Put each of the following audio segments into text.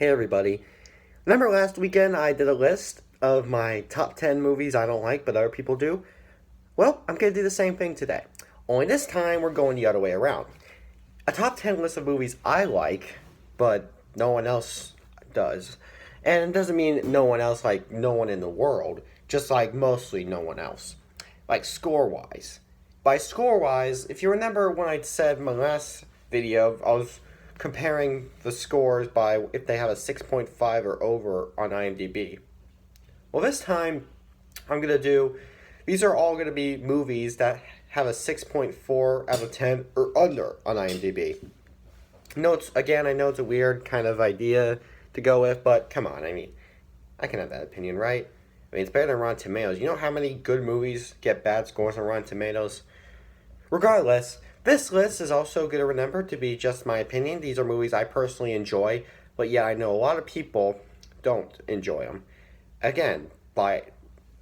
Hey everybody. Remember last weekend I did a list of my top 10 movies I don't like but other people do? Well, I'm going to do the same thing today. Only this time we're going the other way around. A top 10 list of movies I like but no one else does. And it doesn't mean no one else like no one in the world, just like mostly no one else. Like score-wise. By score-wise, if you remember when I said in my last video, I was comparing the scores by if they have a 6.5 or over on IMDb. Well, this time I'm going to do, these are all going to be movies that have a 6.4 out of 10 or under on IMDb. I know it's a weird kind of idea to go with, but come on, I can have that opinion, right? It's better than Rotten Tomatoes. You know how many good movies get bad scores on Rotten Tomatoes? Regardless, this list is also going to remember to be just my opinion. These are movies I personally enjoy, but yeah, I know a lot of people don't enjoy them. Again, by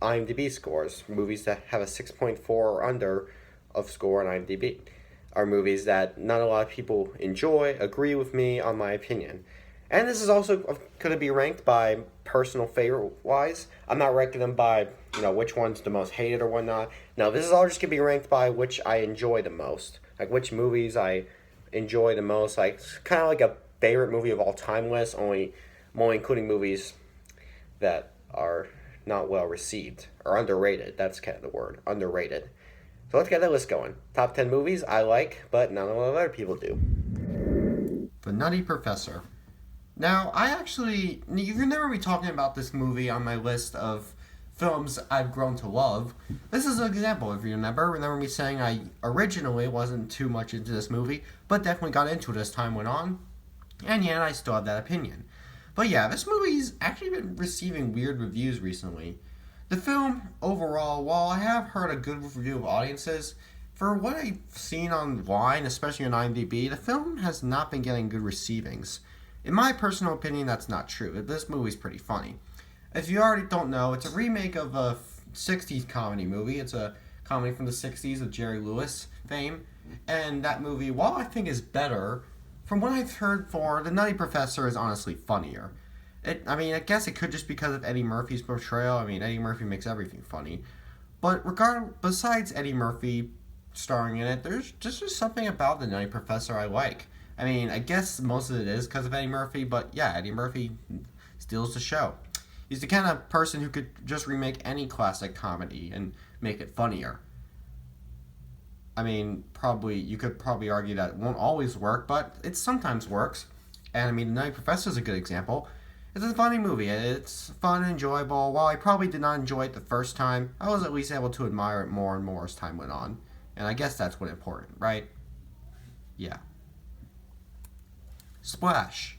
IMDb scores, movies that have a 6.4 or under of score on IMDb are movies that not a lot of people enjoy, agree with me on my opinion. And this is also going to be ranked by personal favorite wise. I'm not ranking them by, which one's the most hated or whatnot. No, this is all just going to be ranked by which I enjoy the most. Like which movies I enjoy the most. Like kind of like a favorite movie of all time list. I'm only including movies that are not well received or underrated. That's kind of the word, underrated. So let's get that list going. Top 10 movies I like, but not a lot of other people do. The Nutty Professor. Now, you remember me talking about this movie on my list of films I've grown to love. This is an example, if you remember. Remember me saying I originally wasn't too much into this movie, but definitely got into it as time went on. And yeah, I still have that opinion. But yeah, this movie's actually been receiving weird reviews recently. The film, overall, while I have heard a good review of audiences, for what I've seen online, especially on IMDb, the film has not been getting good receivings. In my personal opinion, that's not true. This movie's pretty funny. If you already don't know, it's a remake of a 60s comedy movie. It's a comedy from the 60s of Jerry Lewis fame. And that movie, while I think is better, from what I've heard The Nutty Professor is honestly funnier. I guess it could just because of Eddie Murphy's portrayal. Eddie Murphy makes everything funny. But besides Eddie Murphy starring in it, there's just something about The Nutty Professor I like. I guess most of it is because of Eddie Murphy, but yeah, Eddie Murphy steals the show. He's the kind of person who could just remake any classic comedy and make it funnier. You could probably argue that it won't always work, but it sometimes works. And The Nutty Professor is a good example. It's a funny movie. It's fun and enjoyable. While I probably did not enjoy it the first time, I was at least able to admire it more and more as time went on. And I guess that's what's important, right? Yeah. Splash.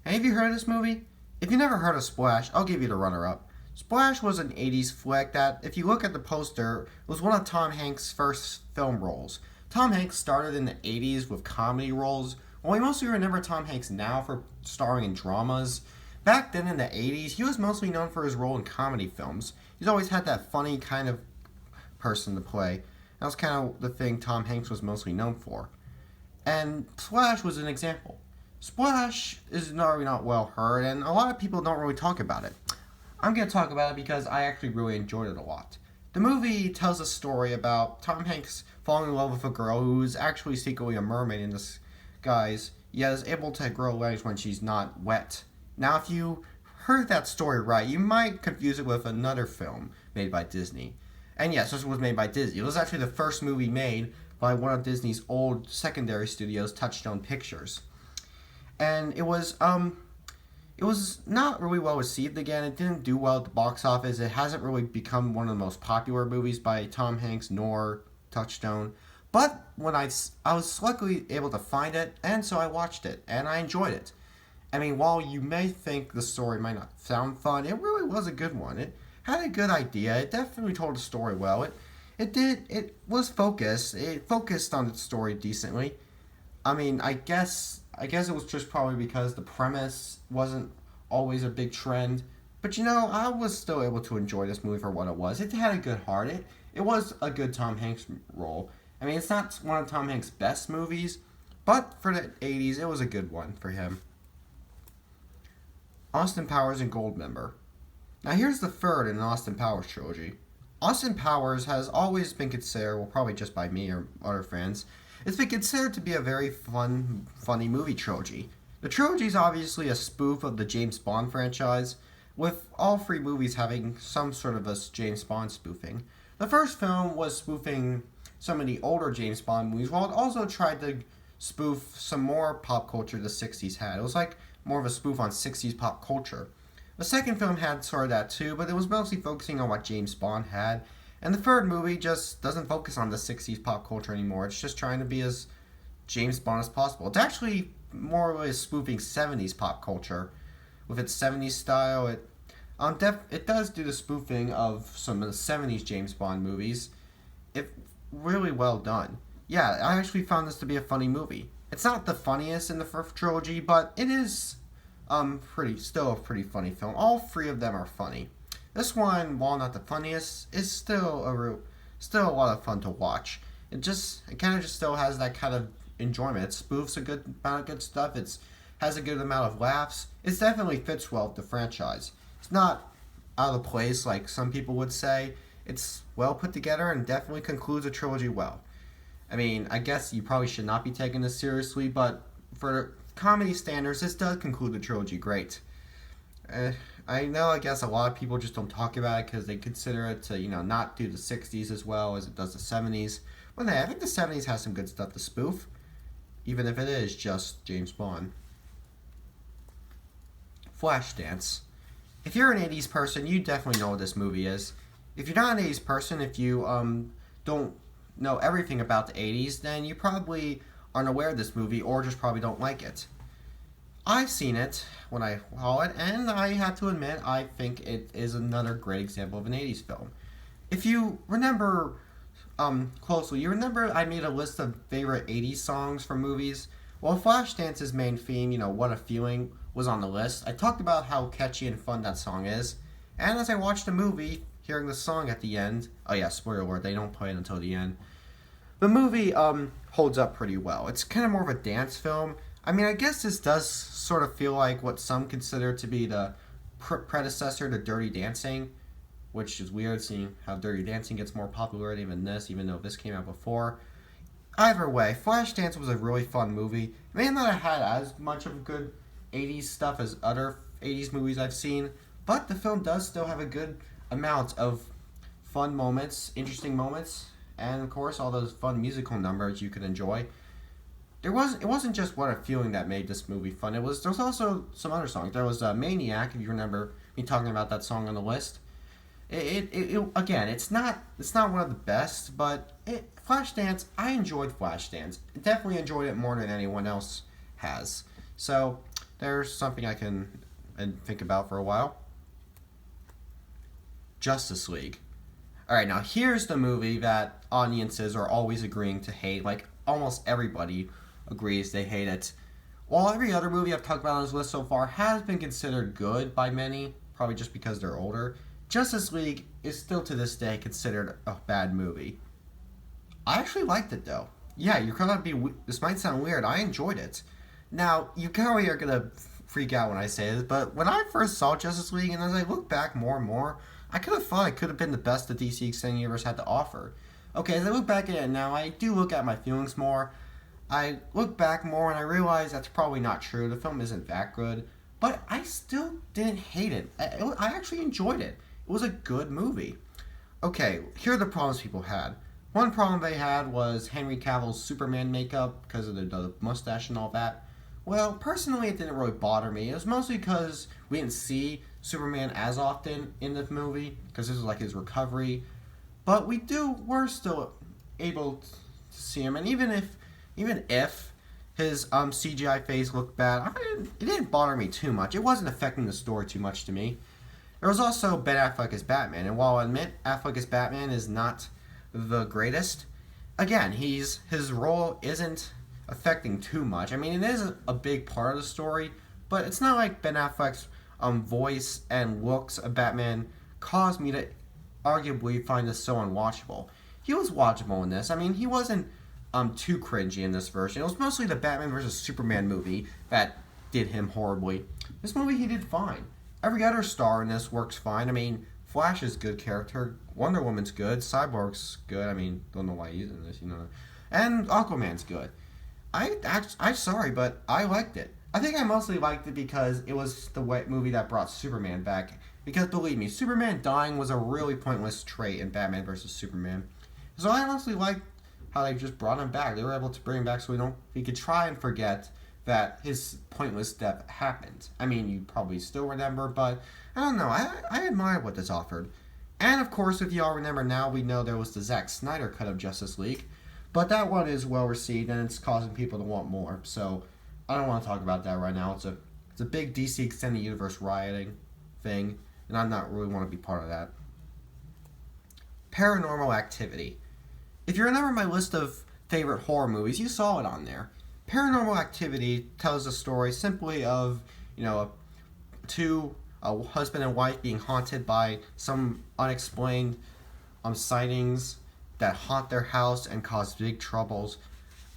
Have you heard of this movie? If you never heard of Splash, I'll give you the runner-up. Splash was an 80s flick that, if you look at the poster, was one of Tom Hanks' first film roles. Tom Hanks started in the 80s with comedy roles, while we mostly remember Tom Hanks now for starring in dramas. Back then in the 80s, he was mostly known for his role in comedy films. He's always had that funny kind of person to play. That was kind of the thing Tom Hanks was mostly known for. And Splash was an example. Splash is not well heard, and a lot of people don't really talk about it. I'm going to talk about it because I actually really enjoyed it a lot. The movie tells a story about Tom Hanks falling in love with a girl who is actually secretly a mermaid in disguise, yet is able to grow legs when she's not wet. Now, if you heard that story right, you might confuse it with another film made by Disney. And yes, this was made by Disney. It was actually the first movie made by one of Disney's old secondary studios, Touchstone Pictures. And it was not really well received again. It didn't do well at the box office. It hasn't really become one of the most popular movies by Tom Hanks nor Touchstone. But when I was luckily able to find it, and so I watched it, and I enjoyed it. While you may think the story might not sound fun, it really was a good one. It had a good idea. It definitely told the story well. It was focused. It focused on the story decently. I guess it was just probably because the premise wasn't always a big trend. But I was still able to enjoy this movie for what it was. It had a good heart. It was a good Tom Hanks role. It's not one of Tom Hanks' best movies, but for the 80s, it was a good one for him. Austin Powers, and Goldmember. Now here's the third in the Austin Powers trilogy. Austin Powers has always been considered, well, probably just by me or other fans, it's been considered to be a very funny movie trilogy. The trilogy is obviously a spoof of the James Bond franchise, with all three movies having some sort of a James Bond spoofing. The first film was spoofing some of the older James Bond movies, while it also tried to spoof some more pop culture the 60s had. It was like more of a spoof on 60s pop culture. The second film had sort of that too, but it was mostly focusing on what James Bond had. And the third movie just doesn't focus on the 60s pop culture anymore. It's just trying to be as James Bond as possible. It's actually more or less spoofing 70s pop culture. With its 70s style, it does do the spoofing of some of the 70s James Bond movies. It really well done. Yeah, I actually found this to be a funny movie. It's not the funniest in the first trilogy, but it is still a pretty funny film. All three of them are funny. This one, while not the funniest, is still a lot of fun to watch. It kind of just still has that kind of enjoyment. It spoofs a good amount of good stuff. It has a good amount of laughs. It definitely fits well with the franchise. It's not out of place like some people would say. It's well put together and definitely concludes a trilogy well. I mean, I guess you probably should not be taking this seriously, but for comedy standards, this does conclude the trilogy great. I know, I guess a lot of people just don't talk about it because they consider it to, not do the 60s as well as it does the 70s. But hey, I think the 70s has some good stuff to spoof, even if it is just James Bond. Flashdance. If you're an 80s person, you definitely know what this movie is. If you're not an 80s person, if you don't know everything about the 80s, then you probably aren't aware of this movie or just probably don't like it. I've seen it when I saw it, and I have to admit, I think it is another great example of an 80s film. If you remember closely, you remember I made a list of favorite 80s songs from movies? Well, Flashdance's main theme, What a Feeling, was on the list. I talked about how catchy and fun that song is, and as I watched the movie, hearing the song at the end, oh yeah, spoiler alert, they don't play it until the end, the movie holds up pretty well. It's kind of more of a dance film. I mean, I guess this does sort of feel like what some consider to be the predecessor to Dirty Dancing, which is weird seeing how Dirty Dancing gets more popularity than this, even though this came out before. Either way, Flashdance was a really fun movie. It may not have had as much of good 80s stuff as other 80s movies I've seen, but the film does still have a good amount of fun moments, interesting moments, and of course all those fun musical numbers you could enjoy. It wasn't just What a Feeling that made this movie fun. There was also some other songs. There was Maniac, if you remember me talking about that song on the list. Again, it's not one of the best, but Flashdance, I enjoyed Flashdance. Definitely enjoyed it more than anyone else has. So there's something I can think about for a while. Justice League. Alright, now here's the movie that audiences are always agreeing to hate. Like, almost everybody agrees they hate it. While every other movie I've talked about on this list so far has been considered good by many, probably just because they're older, Justice League is still to this day considered a bad movie. I actually liked it though. Yeah, you're gonna this might sound weird, I enjoyed it. Now, you probably are gonna freak out when I say this, but when I first saw Justice League, and as I look back more and more, I could have thought it could have been the best the DC Extended Universe had to offer. Okay, as I look back at it now, I do look at my feelings more. I look back more and I realize that's probably not true. The film isn't that good. But I still didn't hate it. I actually enjoyed it. It was a good movie. Okay, here are the problems people had. One problem they had was Henry Cavill's Superman makeup because of the mustache and all that. Well, personally, it didn't really bother me. It was mostly because we didn't see Superman as often in the movie because this was like his recovery. But we're still able to see him, and even if his CGI face looked bad, it didn't bother me too much. It wasn't affecting the story too much to me. There was also Ben Affleck as Batman, and while I admit Affleck as Batman is not the greatest, again, his role isn't affecting too much. I mean, it is a big part of the story, but it's not like Ben Affleck's voice and looks of Batman caused me to arguably find this so unwatchable. He was watchable in this. I mean, he wasn't too cringy in this version. It was mostly the Batman vs. Superman movie that did him horribly. This movie, he did fine. Every other star in this works fine. I mean, Flash is a good character. Wonder Woman's good. Cyborg's good. I mean, don't know why he's in this, you know. And Aquaman's good. I'm sorry, but I liked it. I think I mostly liked it because it was the movie that brought Superman back. Because believe me, Superman dying was a really pointless trait in Batman vs. Superman. So I honestly liked how they just brought him back. They were able to bring him back so we could try and forget that his pointless death happened. I mean, you probably still remember, but I don't know. I admire what this offered. And of course, if y'all remember now, we know there was the Zack Snyder cut of Justice League. But that one is well received, and it's causing people to want more. So I don't want to talk about that right now. It's a big DC Extended Universe rioting thing, and I'm not really want to be part of that. Paranormal Activity. If you remember my list of favorite horror movies, you saw it on there. Paranormal Activity tells a story simply of, a husband and wife being haunted by some unexplained sightings that haunt their house and cause big troubles.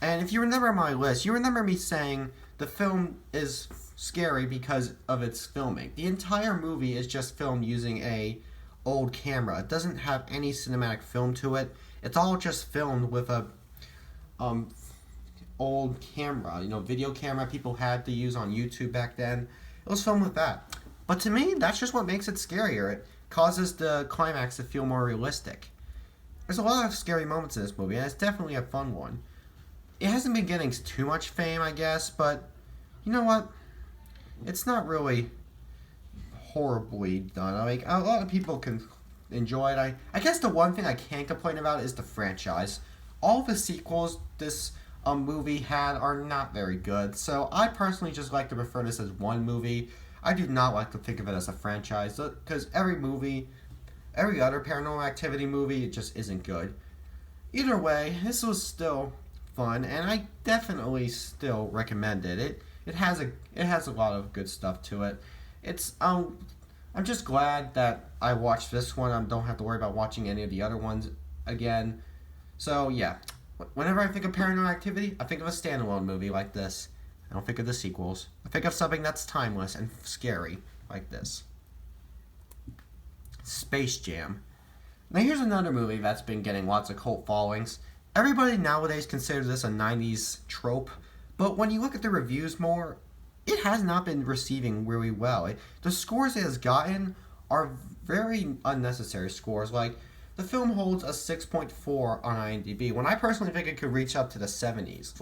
And if you remember my list, you remember me saying the film is scary because of its filming. The entire movie is just filmed using a old camera. It doesn't have any cinematic film to it. It's all just filmed with a old camera, video camera people had to use on YouTube back then. It was filmed with that. But to me, that's just what makes it scarier. It causes the climax to feel more realistic. There's a lot of scary moments in this movie, and it's definitely a fun one. It hasn't been getting too much fame, I guess, but you know what? It's not really horribly done. Like, a lot of people can enjoy it. I guess the one thing I can't complain about is the franchise. All the sequels this movie had are not very good, so I personally just like to refer this as one movie. I do not like to think of it as a franchise, because every other Paranormal Activity movie, it just isn't good. Either way, this was still fun, and I definitely still recommend it. It has a lot of good stuff to it. It's I'm just glad that I watched this one. I don't have to worry about watching any of the other ones again. So yeah, whenever I think of Paranormal Activity, I think of a standalone movie like this. I don't think of the sequels. I think of something that's timeless and scary like this. Space Jam. Now here's another movie that's been getting lots of cult followings. Everybody nowadays considers this a 90s trope, but when you look at the reviews more, it has not been receiving really well. The scores it has gotten are very unnecessary scores. Like, the film holds a 6.4 on IMDb, when I personally think it could reach up to the 70s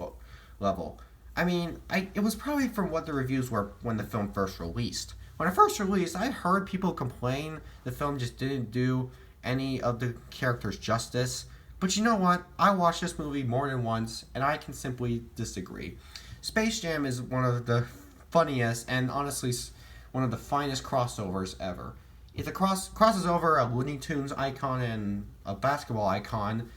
level. I mean, it was probably from what the reviews were when the film first released. When it first released, I heard people complain the film just didn't do any of the characters justice. But you know what? I watched this movie more than once, and I can simply disagree. Space Jam is one of the funniest and honestly one of the finest crossovers ever. It crosses over a Looney Tunes icon and a basketball icon.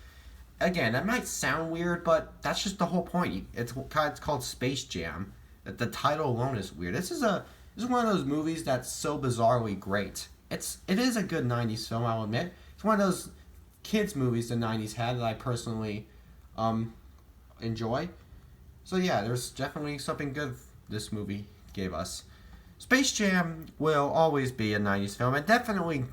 Again, that might sound weird, but that's just the whole point. It's called Space Jam. The title alone is weird. This is one of those movies that's so bizarrely great. It is a good 90s film, I'll admit. It's one of those kids movies the 90s had that I personally enjoy. So yeah, there's definitely something good this movie gave us. Space Jam will always be a 90s film. It definitely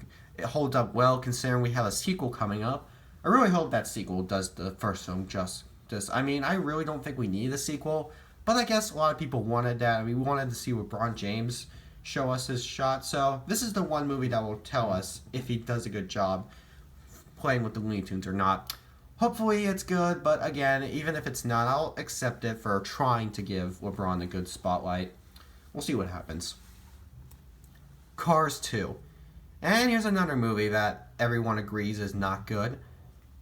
holds up well considering we have a sequel coming up. I really hope that sequel does the first film justice. I mean, I really don't think we need a sequel, but I guess a lot of people wanted that. We wanted to see LeBron James show us his shot. So this is the one movie that will tell us if he does a good job playing with the Looney Tunes or not. Hopefully it's good, but again, even if it's not, I'll accept it for trying to give LeBron a good spotlight. We'll see what happens. Cars 2. And here's another movie that everyone agrees is not good.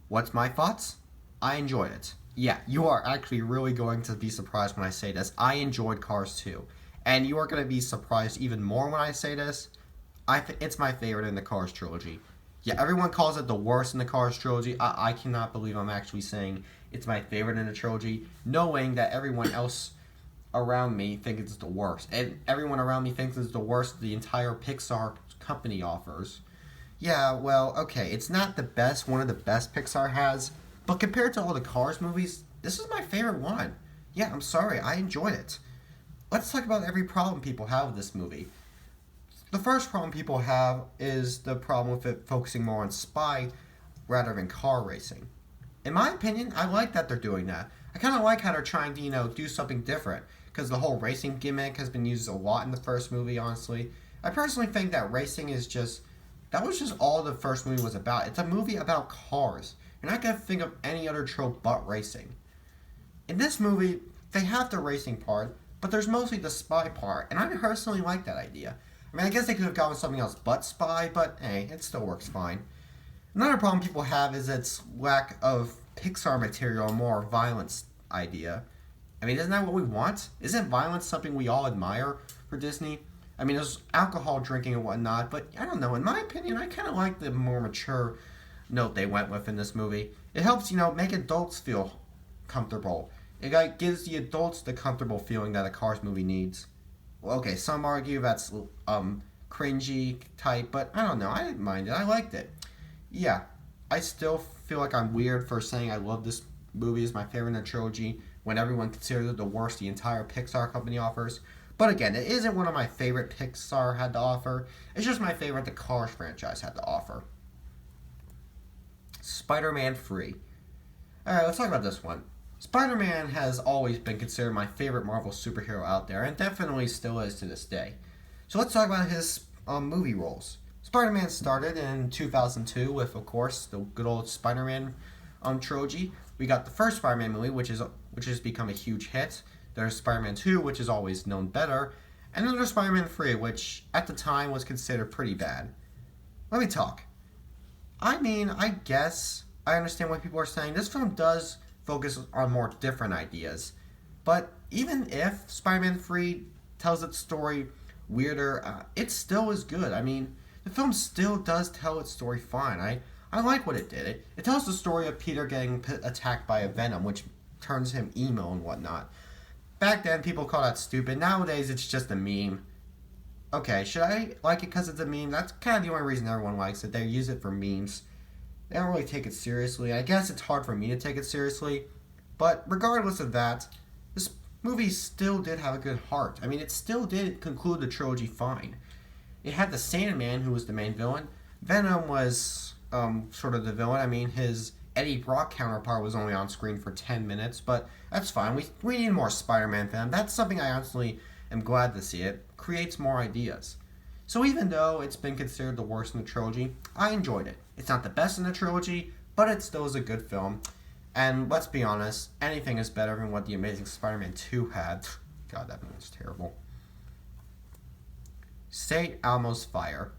What's my thoughts? I enjoyed it. Yeah, you are actually really going to be surprised when I say this. I enjoyed Cars 2. And you are going to be surprised even more when I say this. It's my favorite in the Cars trilogy. Yeah, everyone calls it the worst in the Cars trilogy. I cannot believe I'm actually saying it's my favorite in the trilogy, knowing that everyone else around me thinks it's the worst. And everyone around me thinks it's the worst the entire Pixar company offers. Yeah, well, okay, it's not the best, one of the best Pixar has, but compared to all the Cars movies, this is my favorite one. Yeah, I'm sorry, I enjoyed it. let's talk about every problem people have with this movie. The first problem people have is the problem with it focusing more on spy rather than car racing. In my opinion, I like that they're doing that. I kind of like how they're trying to, do something different. Because the whole racing gimmick has been used a lot in the first movie, honestly. I personally think that racing is just... That was just all the first movie was about. It's a movie about cars. You're not going to think of any other trope but racing. In this movie, they have the racing part, but there's mostly the spy part. And I personally like that idea. I mean, I guess they could have gone with something else but spy, but hey, it still works fine. Another problem people have is its lack of Pixar material, more violence idea. I mean, isn't that what we want? Isn't violence something we all admire for Disney? I mean, there's alcohol drinking and whatnot, but I don't know. In my opinion, I kind of like the more mature note they went with in this movie. It helps, make adults feel comfortable. It gives the adults the comfortable feeling that a Cars movie needs. Well, okay, some argue that's cringy type, but I don't know. I didn't mind it. I liked it. Yeah, I still feel like I'm weird for saying I love this movie as my favorite in the trilogy when everyone considers it the worst the entire Pixar company offers. But again, it isn't one of my favorite Pixar had to offer. It's just my favorite the Cars franchise had to offer. Spider-Man 3. Alright, let's talk about this one. Spider-Man has always been considered my favorite Marvel superhero out there, and definitely still is to this day. So let's talk about his movie roles. Spider-Man started in 2002 with, of course, the good old Spider-Man trilogy. We got the first Spider-Man movie, which has become a huge hit. There's Spider-Man 2, which is always known better. And then there's Spider-Man 3, which at the time was considered pretty bad. Let me talk. I mean, I guess I understand what people are saying. This film does focus on more different ideas. But even if Spider-Man 3 tells its story weirder, it still is good. I mean, the film still does tell its story fine. I like what it did. It tells the story of Peter getting attacked by a venom, which turns him emo and whatnot. Back then, people call that stupid. Nowadays, it's just a meme. Okay, should I like it because it's a meme? That's kind of the only reason everyone likes it. They use it for memes. They don't really take it seriously. I guess it's hard for me to take it seriously. But regardless of that, this movie still did have a good heart. I mean, it still did conclude the trilogy fine. It had the Sandman, who was the main villain. Venom was sort of the villain. I mean, his Eddie Brock counterpart was only on screen for 10 minutes, but that's fine. We need more Spider-Man Venom. That's something I honestly am glad to see. It creates more ideas. So even though it's been considered the worst in the trilogy, I enjoyed it. It's not the best in the trilogy, but it still is a good film. And let's be honest, anything is better than what The Amazing Spider-Man 2 had. God, that movie was terrible. St. Elmo's Fire.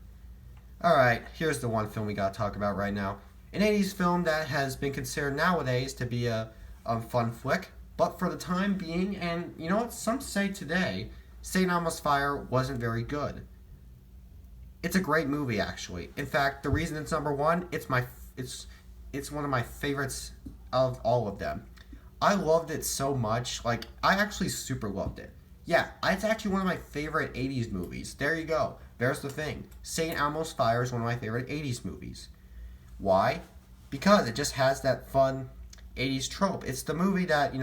Alright, here's the one film we gotta talk about right now. An 80s film that has been considered nowadays to be a fun flick, but for the time being, and you know what, some say today, St. Elmo's Fire wasn't very good. It's a great movie, actually. In fact, the reason it's number one, it's one of my favorites of all of them. I loved it so much, I actually super loved it. Yeah, it's actually one of my favorite 80s movies. There you go. There's the thing. St. Elmo's Fire is one of my favorite 80s movies. Why? Because it just has that fun 80s trope. It's the movie that,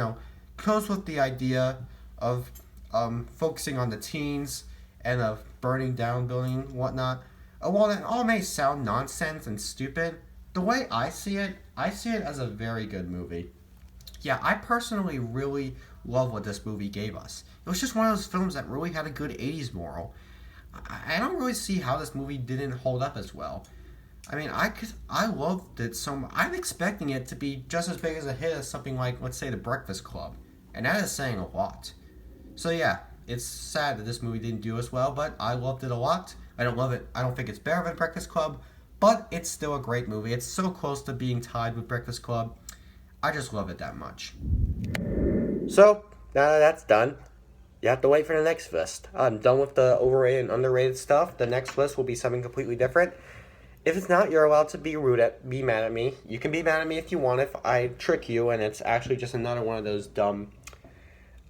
goes with the idea of focusing on the teens and of burning down building and whatnot. While that all may sound nonsense and stupid, the way I see it as a very good movie. Yeah, I personally really love what this movie gave us. It was just one of those films that really had a good 80s moral. I don't really see how this movie didn't hold up as well. I mean, I loved it so much. I'm expecting it to be just as big as a hit as something like, let's say, The Breakfast Club. And that is saying a lot. So yeah, it's sad that this movie didn't do as well, but I loved it a lot. I don't love it. I don't think it's better than Breakfast Club, but it's still a great movie. It's so close to being tied with Breakfast Club. I just love it that much. So, now that that's done, you have to wait for the next list. I'm done with the overrated and underrated stuff. The next list will be something completely different. If it's not, you're allowed to be mad at me. You can be mad at me if you want, if I trick you, and it's actually just another one of those dumb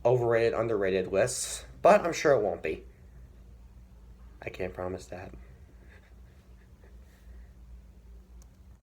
overrated, underrated lists. But I'm sure it won't be. I can't promise that.